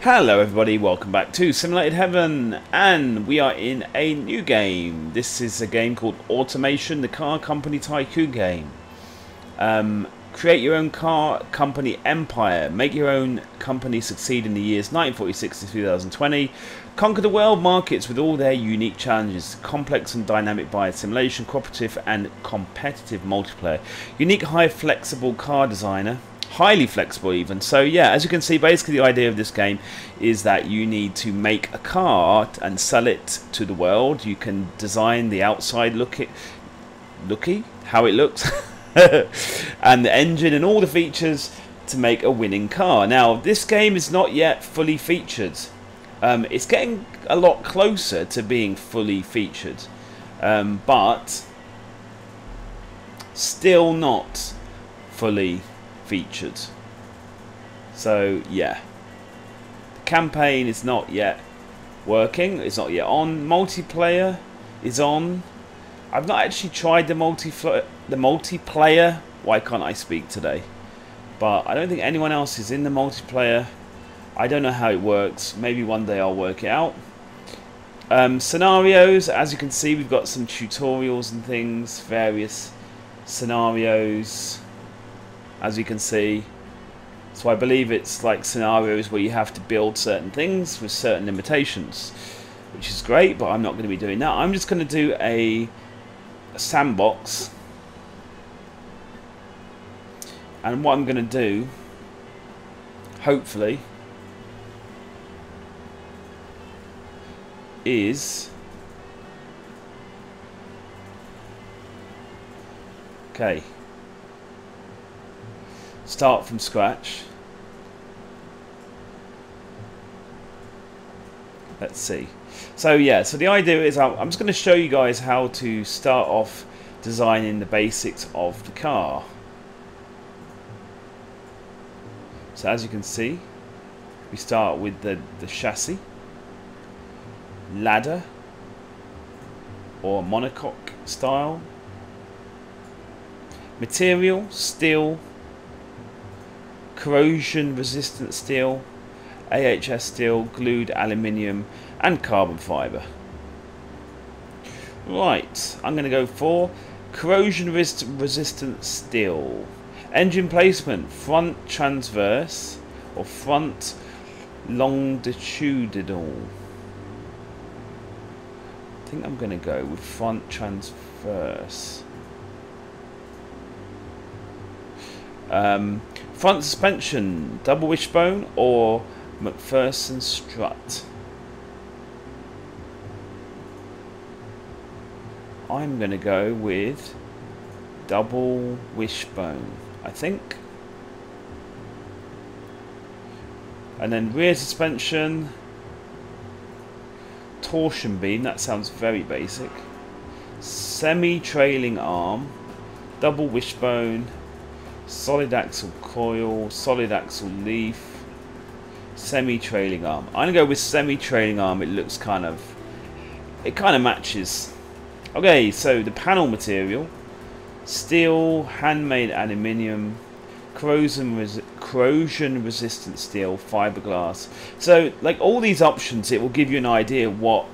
Hello everybody, welcome back to Simulated Heaven, and we are in a new game. This is a game called Automation, the car company Tycoon game. Create your own car company empire, make your own company succeed in the years 1946 to 2020, conquer the world markets with all their unique challenges, complex and dynamic bias simulation, cooperative and competitive multiplayer, unique high flexible car designer, highly flexible even. So yeah, as you can see, basically the idea of this game is that you need to make a car and sell it to the world. You can design the outside how it looks and the engine and all the features to make a winning car. Now this game is not yet fully featured. It's getting a lot closer to being fully featured, but still not fully featured. So yeah, the campaign is not yet working, it's not yet on. Multiplayer is on. I've not actually tried the multiplayer. Why can't I speak today? But I don't think anyone else is in the multiplayer. I don't know how it works. Maybe one day I'll work it out. Scenarios, as you can see, we've got some tutorials and things, various scenarios, as you can see. So I believe it's like scenarios where you have to build certain things with certain limitations, which is great, but I'm not going to be doing that. I'm just going to do a sandbox, and what I'm going to do, hopefully, is start from scratch. Let's see. So yeah, so the idea is I'm just going to show you guys how to start off designing the basics of the car. So as you can see, we start with the chassis, ladder or monocoque style, material, steel, corrosion resistant steel, AHS steel, glued aluminium and carbon fibre. Right, I'm going to go for corrosion resistant steel. Engine placement, front transverse or front longitudinal. I think I'm going to go with front transverse. Front suspension, double wishbone or McPherson strut. I'm going to go with double wishbone, I think. And then rear suspension, torsion beam, that sounds very basic. Semi-trailing arm, double wishbone, solid axle coil, solid axle leaf, semi-trailing arm. I'm going to go with semi-trailing arm. It looks it kind of matches. Okay, so the panel material, steel, handmade aluminium, corrosion resistant steel, fiberglass. So like all these options, it will give you an idea what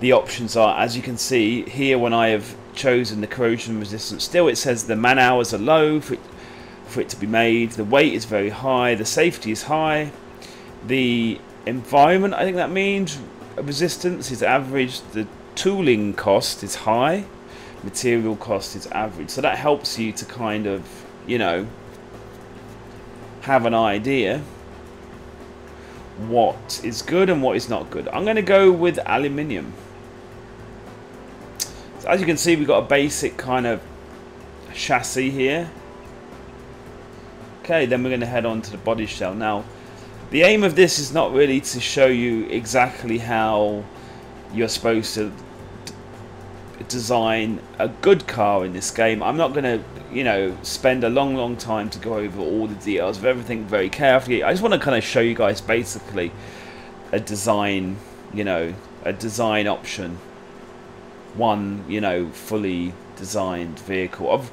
the options are. As you can see here, when I have chosen the corrosion resistant steel, it says the man hours are low for it to be made, the weight is very high, the safety is high, the environment, I think that means resistance is average, the tooling cost is high, material cost is average. So that helps you to kind of, you know, have an idea what is good and what is not good. I'm going to go with aluminium. So as you can see, we've got a basic kind of chassis here. Okay, then we're going to head on to the body shell. Now, the aim of this is not really to show you exactly how you're supposed to design a good car in this game. I'm not going to, you know, spend a long time to go over all the details of everything very carefully. I just want to kind of show you guys basically a design, you know, a design option. One, you know, fully designed vehicle.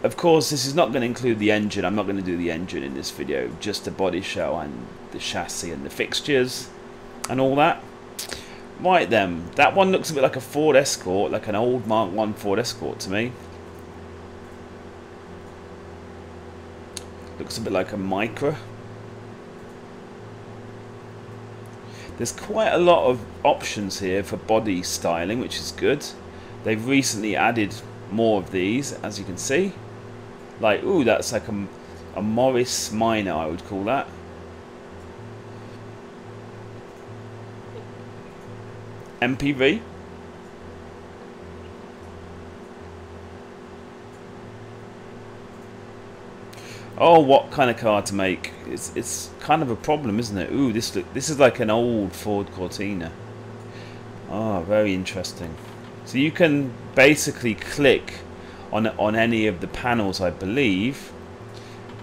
of course, this is not going to include the engine. I'm not going to do the engine in this video, just the body shell and the chassis and the fixtures and all that. Right then, that one looks a bit like a Ford Escort, like an old Mark 1 Ford Escort to me. Looks a bit like a Micra. There's quite a lot of options here for body styling, which is good. They've recently added more of these, as you can see. Like, ooh, that's like a Morris Minor, I would call that. MPV. Oh, what kind of car to make? It's kind of a problem, isn't it? Ooh, this is like an old Ford Cortina. Oh, very interesting. So you can basically click on any of the panels, I believe,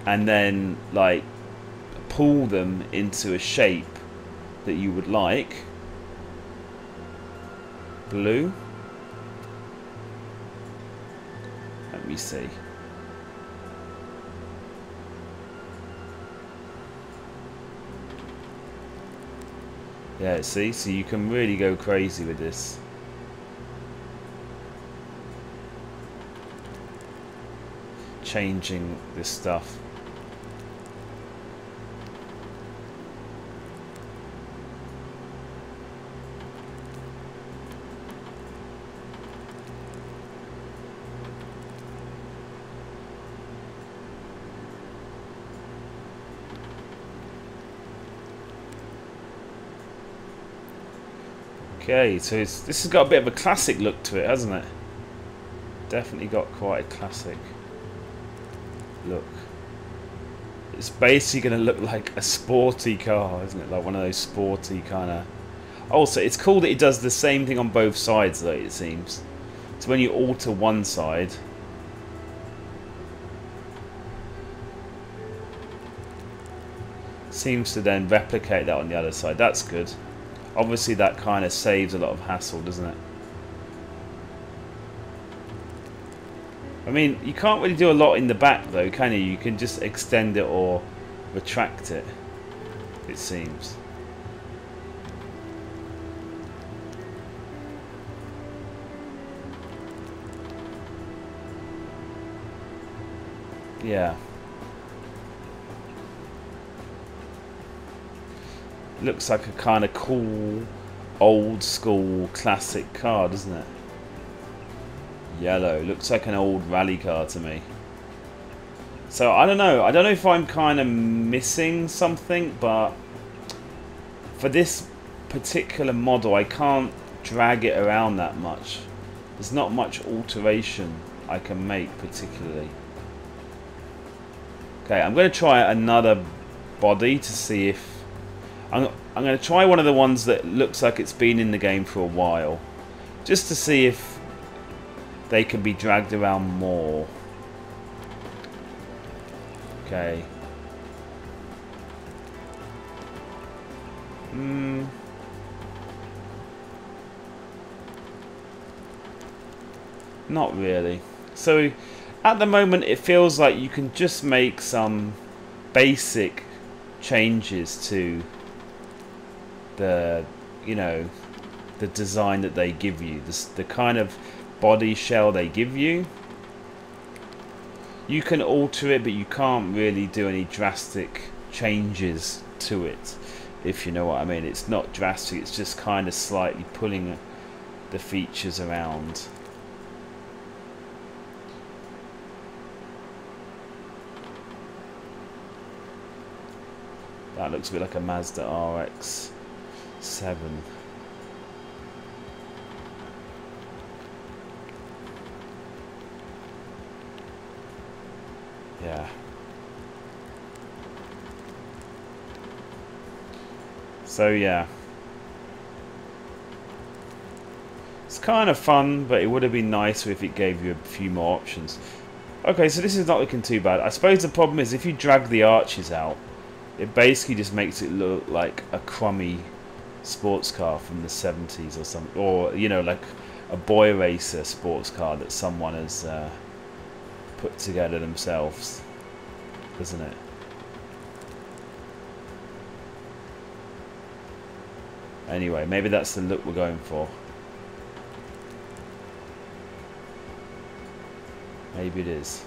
and then like pull them into a shape that you would like. Blue. Let me see. Yeah, see? So you can really go crazy with this. Changing this stuff. Okay, so this has got a bit of a classic look to it, hasn't it? Definitely got quite a classic look. It's basically going to look like a sporty car, isn't it? Like one of those sporty kind of... Also, it's cool that it does the same thing on both sides, though, it seems. So when you alter one side... seems to then replicate that on the other side. That's good. Obviously that kind of saves a lot of hassle, doesn't it? I mean, you can't really do a lot in the back though, can you? You can just extend it or retract it, it seems. Yeah. Looks like a kind of cool, old school, classic car, doesn't it? Yellow. Looks like an old rally car to me. So, I don't know. I don't know if I'm kind of missing something, but for this particular model, I can't drag it around that much. There's not much alteration I can make, particularly. Okay, I'm going to try another body to see if... I'm going to try one of the ones that looks like it's been in the game for a while, just to see if they can be dragged around more. Okay. Not really. So at the moment it feels like you can just make some basic changes to the, you know, the design that they give you, the kind of body shell they give you. You can alter it, but you can't really do any drastic changes to it, if you know what I mean. It's not drastic, it's just kind of slightly pulling the features around. That looks a bit like a Mazda RX-7. Yeah. So yeah. It's kind of fun, but it would have been nicer if it gave you a few more options. Okay, so this is not looking too bad. I suppose the problem is if you drag the arches out, it basically just makes it look like a crummy sports car from the 70s or something, or you know, like a boy racer sports car that someone has put together themselves, doesn't it? Anyway, maybe that's the look we're going for. Maybe it is.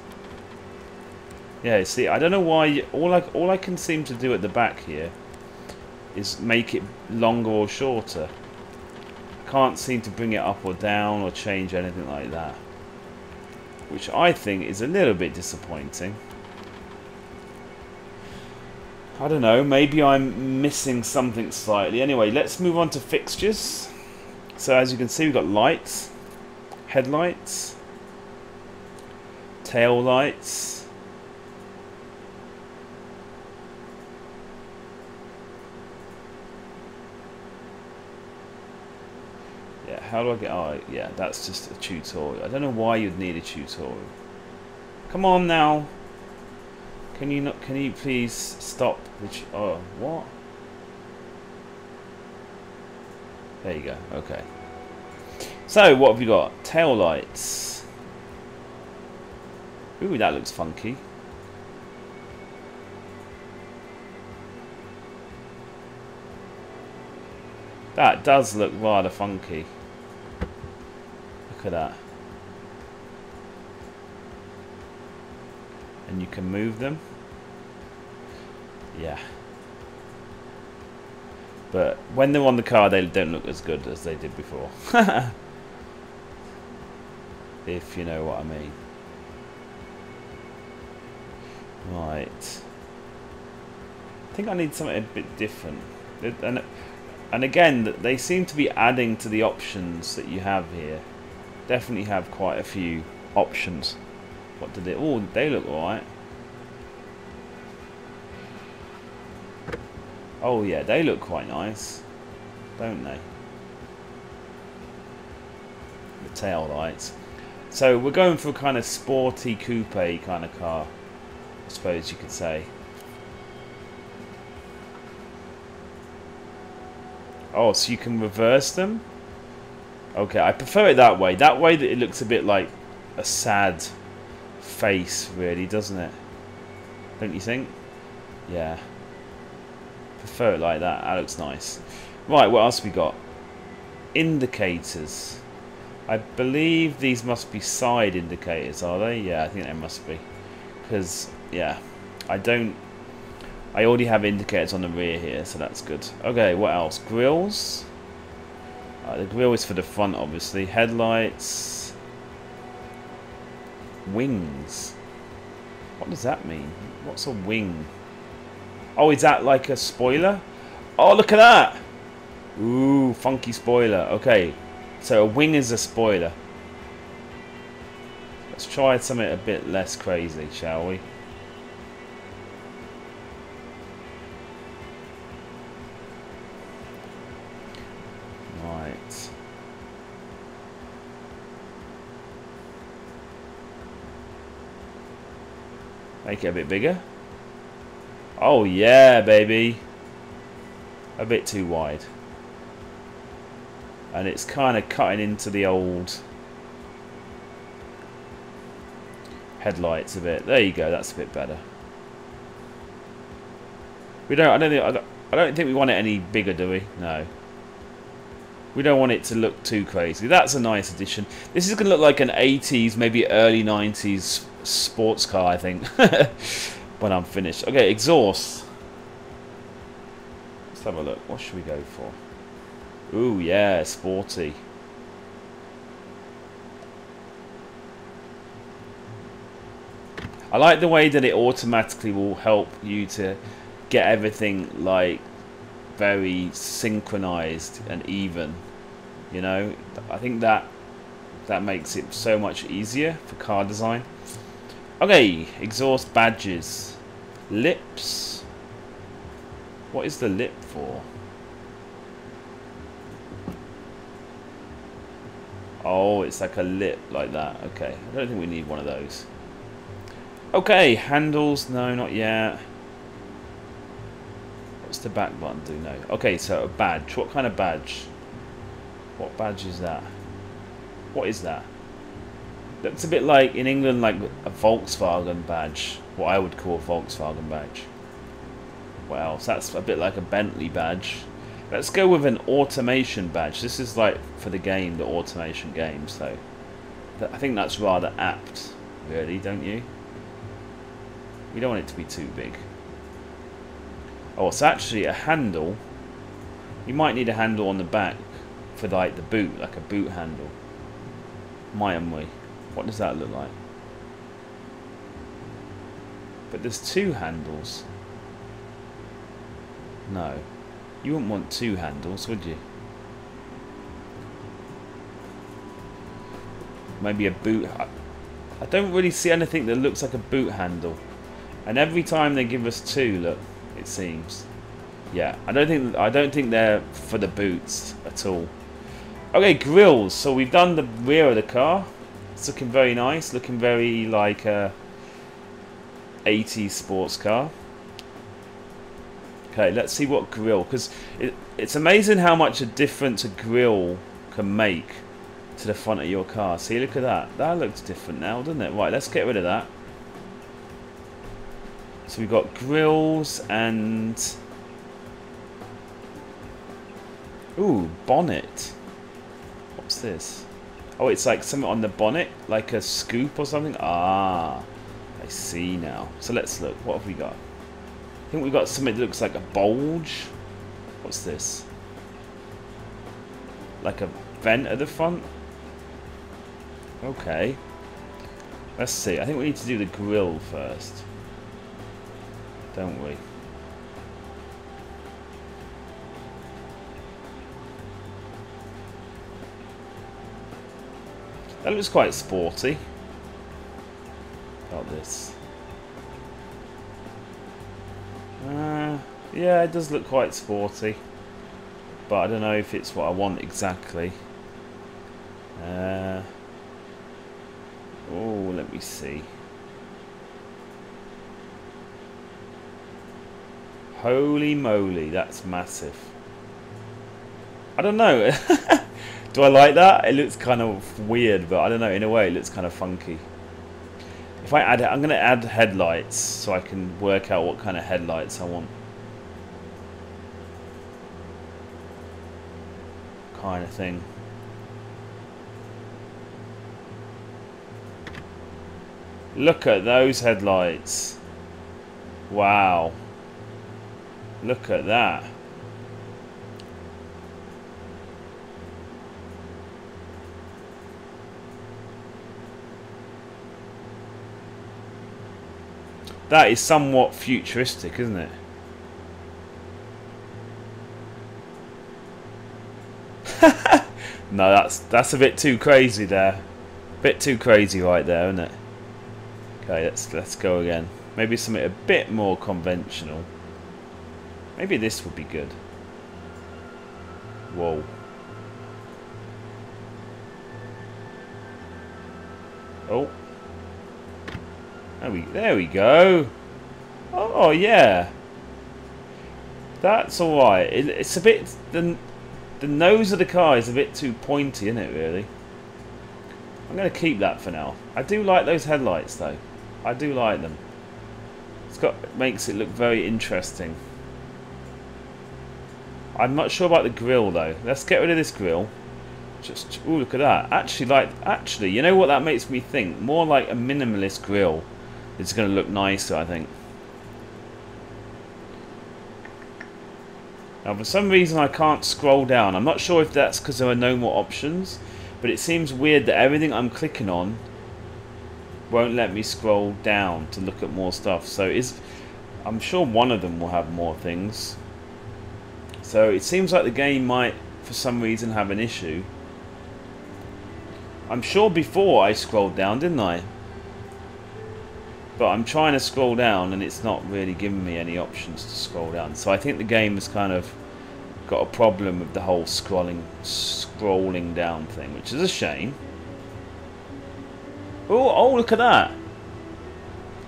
Yeah, see, I don't know why. All I can seem to do at the back here is make it longer or shorter. Can't seem to bring it up or down or change anything like that, which I think is a little bit disappointing. I don't know, maybe I'm missing something slightly. Anyway, let's move on to fixtures. So as you can see, we've got lights, headlights, tail lights, yeah, how do I get, oh yeah, that's just a tutorial. I don't know why you'd need a tutorial. Come on now. Can you not? Can you please stop? Oh, what? There you go. Okay. So what have we got? Tail lights. Ooh, that looks funky. That does look rather funky. Look at that. And you can move them. Yeah. But when they're on the car, they don't look as good as they did before. If you know what I mean. Right. I think I need something a bit different. And again, they seem to be adding to the options that you have here. Definitely have quite a few options. What did they? Oh, they look alright. Oh yeah, they look quite nice, don't they? The tail lights. So we're going for a kind of sporty coupe kind of car, I suppose you could say. Oh, so you can reverse them? Okay, I prefer it that way. That way that it looks a bit like a sad face, really, doesn't it? Don't you think? Yeah. Prefer it like that. That looks nice. Right, what else we got? Indicators. I believe these must be side indicators, are they? Yeah, I think they must be. Because, yeah, I already have indicators on the rear here, so that's good. Okay, what else? Grills. The grill is for the front, obviously. Headlights. Wings. What does that mean? What's a wing? Oh, is that like a spoiler? Oh, look at that! Ooh, funky spoiler. Okay, so a wing is a spoiler. Let's try something a bit less crazy, shall we? Right. Make it a bit bigger. Oh yeah, baby. A bit too wide. And it's kind of cutting into the old headlights a bit. There you go, that's a bit better. I don't think we want it any bigger, do we? No. We don't want it to look too crazy. That's a nice addition. This is going to look like an 80s, maybe early 90s sports car, I think. When I'm finished. Okay, exhaust. Let's have a look. What should we go for? Ooh, yeah, sporty. I like the way that it automatically will help you to get everything like very synchronized and even. You know, I think that makes it so much easier for car design. Okay, exhaust badges. Lips. What is the lip for? Oh, it's like a lip like that. Okay, I don't think we need one of those. Okay, handles. No, not yet. What's the back button do? No. Okay, so a badge. What kind of badge? What badge is that? What is that? Looks a bit like, in England, like a Volkswagen badge. What I would call a Volkswagen badge. What else? That's a bit like a Bentley badge. Let's go with an automation badge. This is like for the game, the automation game, so I think that's rather apt, really, don't you? We don't want it to be too big. Oh, it's actually a handle. You might need a handle on the back for like the boot, like a boot handle. Mightn't we? What does that look like? But there's two handles. No. You wouldn't want two handles, would you? Maybe a boot. I don't really see anything that looks like a boot handle. And every time they give us two, look, it seems. Yeah, I don't think they're for the boots at all. Okay, grills. So we've done the rear of the car. It's looking very nice, looking very like a 80s sports car. Okay, let's see what grill, because it's amazing how much a difference a grill can make to the front of your car. See, look at that. That looks different now, doesn't it? Right, let's get rid of that. So we've got grills and... Ooh, bonnet. What's this? Oh, it's like something on the bonnet, like a scoop or something. Ah, I see now. So let's look. What have we got? I think we've got something that looks like a bulge. What's this? Like a vent at the front? Okay. Let's see. I think we need to do the grill first. Don't we? That looks quite sporty. About this. Yeah, it does look quite sporty. But I don't know if it's what I want exactly. Oh, let me see. Holy moly, that's massive. I don't know. Do I like that? It looks kind of weird, but I don't know. In a way, it looks kind of funky. If I add it, I'm going to add headlights so I can work out what kind of headlights I want. Kind of thing. Look at those headlights. Wow. Look at that. That is somewhat futuristic, isn't it? No, that's a bit too crazy there. Bit too crazy right there, isn't it? Okay, let's go again. Maybe something a bit more conventional. Maybe this would be good. Whoa. Oh. There we go. Oh yeah. That's alright. It's a bit... The nose of the car is a bit too pointy, isn't it, really? I'm going to keep that for now. I do like those headlights, though. I do like them. It makes it look very interesting. I'm not sure about the grill, though. Let's get rid of this grill. Ooh, look at that. Actually, you know what that makes me think? More like a minimalist grill. It's going to look nicer, I think. Now, for some reason, I can't scroll down. I'm not sure if that's because there are no more options, but it seems weird that everything I'm clicking on won't let me scroll down to look at more stuff. So I'm sure one of them will have more things. So it seems like the game might, for some reason, have an issue. I'm sure before I scrolled down, didn't I? But I'm trying to scroll down and it's not really giving me any options to scroll down. So I think the game has kind of got a problem with the whole scrolling down thing, which is a shame. Oh, look at that.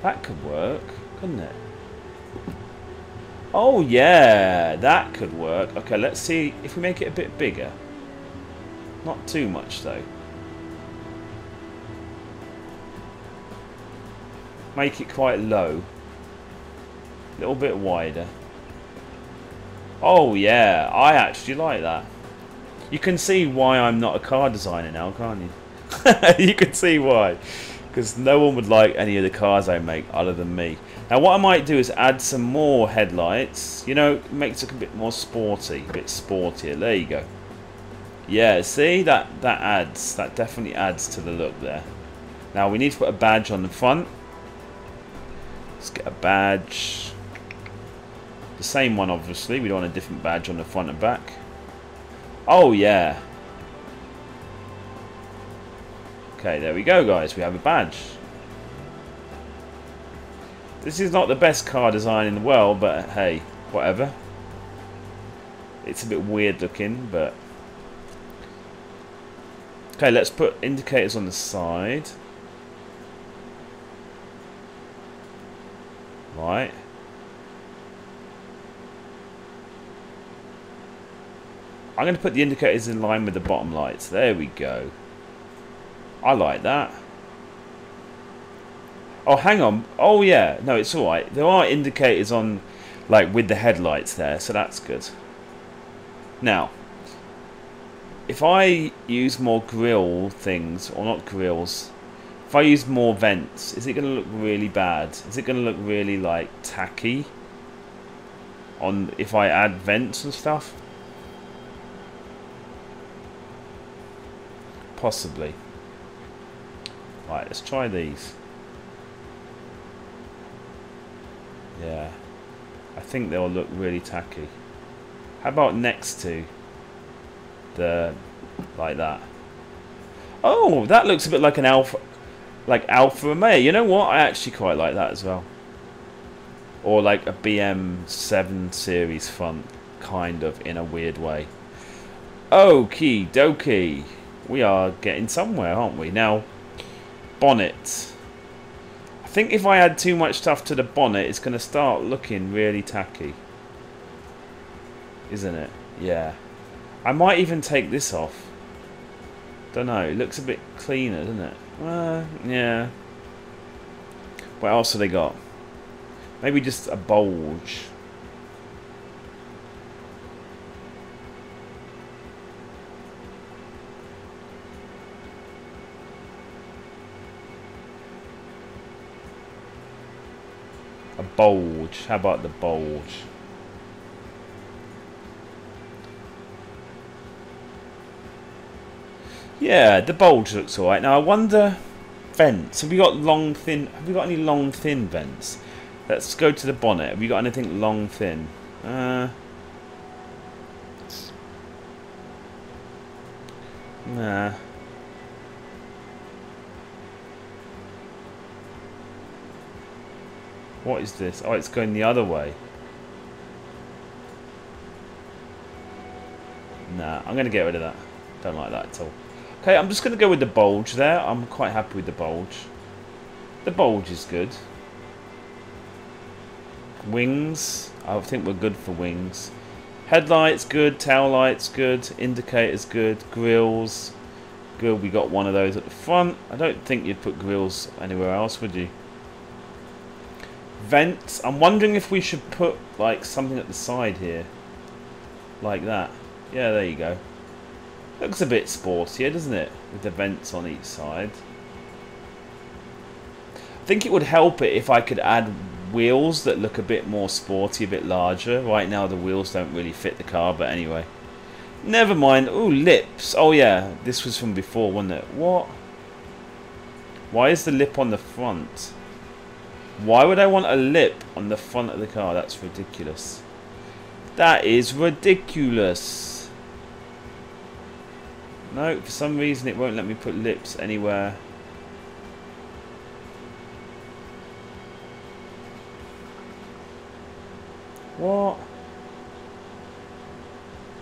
That could work, couldn't it? Oh yeah, that could work. Okay, let's see if we make it a bit bigger. Not too much though. make it quite low. A little bit wider. Oh yeah, I actually like that. You can see why I'm not a car designer now, can't you? You can see why. Because no one would like any of the cars I make other than me. Now what I might do is add some more headlights. You know, it makes it a bit more sporty, a bit sportier. There you go. Yeah, see, that definitely adds to the look there. Now we need to put a badge on the front. Let's get a badge. The same one, obviously. We don't want a different badge on the front and back. Oh yeah. Okay, there we go, guys. We have a badge. This is not the best car design in the world, but hey, whatever. It's a bit weird looking, but... Okay, let's put indicators on the side. Right. I'm going to put the indicators in line with the bottom lights. There we go. I like that. Oh, hang on. Oh, yeah. No, it's alright. There are indicators on, like, with the headlights there, so that's good. Now, if I use more grill things, or not grills, if I use more vents, is it going to look really bad? Is it going to look really, like, tacky? On if I add vents and stuff? Possibly. Right, let's try these. Yeah. I think they'll look really tacky. How about next to the... like that? Oh, that looks a bit like an Alfa... like Alfa Romeo. You know what? I actually quite like that as well. Or like a BM 7 Series front. Kind of, in a weird way. Okie dokie. We are getting somewhere, aren't we? Now... bonnet. I think if I add too much stuff to the bonnet, it's going to start looking really tacky. Isn't it? Yeah. I might even take this off. Don't know. It looks a bit cleaner, doesn't it? Yeah. What else have they got? Maybe just a bulge. A bulge. How about the bulge? Yeah, the bulge looks alright. Now I wonder, vents. Have we got long, thin? Have we got any long, thin vents? Let's go to the bonnet. Have we got anything long, thin? Nah. What is this? Oh, it's going the other way. Nah, I'm going to get rid of that. Don't like that at all. Okay, I'm just going to go with the bulge there. I'm quite happy with the bulge. The bulge is good. Wings. I think we're good for wings. Headlights good. Tail lights good. Indicators good. Grills good. We got one of those at the front. I don't think you'd put grills anywhere else, would you? Vents. I'm wondering if we should put like something at the side here. Like that. Yeah, there you go. Looks a bit sportier, doesn't it? With the vents on each side. I think it would help it if I could add wheels that look a bit more sporty, a bit larger. Right now the wheels don't really fit the car, but anyway. Never mind. Ooh, lips. Oh yeah, this was from before, wasn't it? What? Why is the lip on the front? Why would I want a lip on the front of the car? That's ridiculous. That is ridiculous. No, for some reason it won't let me put lips anywhere. What?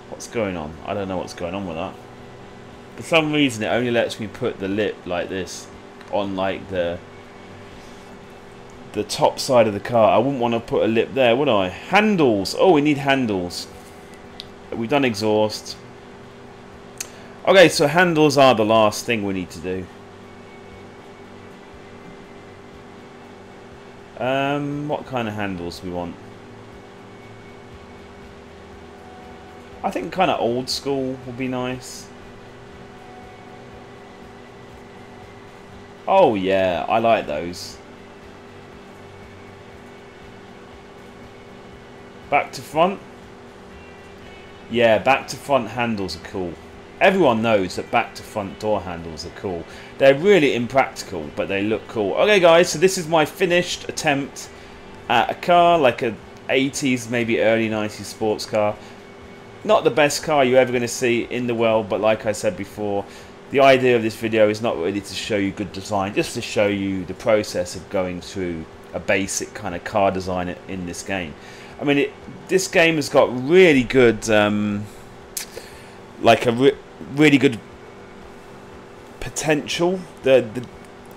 What's going on? I don't know what's going on with that. For some reason it only lets me put the lip like this on like the top side of the car. I wouldn't want to put a lip there, would I? Handles. Oh, we need handles. We've done exhaust. Okay, so handles are the last thing we need to do. What kind of handles we want? I think kind of old school would be nice. Oh yeah, I like those. Back to front? Yeah, back to front handles are cool. Everyone knows that back to front door handles are cool. They're really impractical, but they look cool. Okay guys, so this is my finished attempt at a car, like a 80s, maybe early 90s sports car. Not the best car you're ever going to see in the world, but like I said before, the idea of this video is not really to show you good design, just to show you the process of going through a basic kind of car design in this game. I mean, this game has got really good, like a really good potential.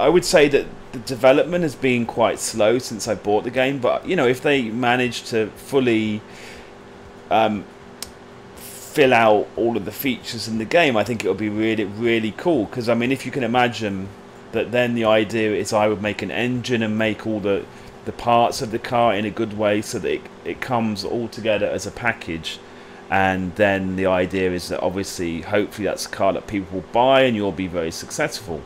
I would say that the development has been quite slow since I bought the game, but you know, if they manage to fully fill out all of the features in the game, I think it'll be really, really cool. Because I mean, if you can imagine that, then the idea is I would make an engine and make all the parts of the car in a good way so that it comes all together as a package, and then the idea is that obviously hopefully that's a car that people will buy and you'll be very successful.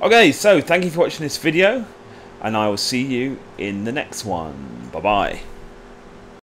Okay, so thank you for watching this video, and I will see you in the next one. Bye bye.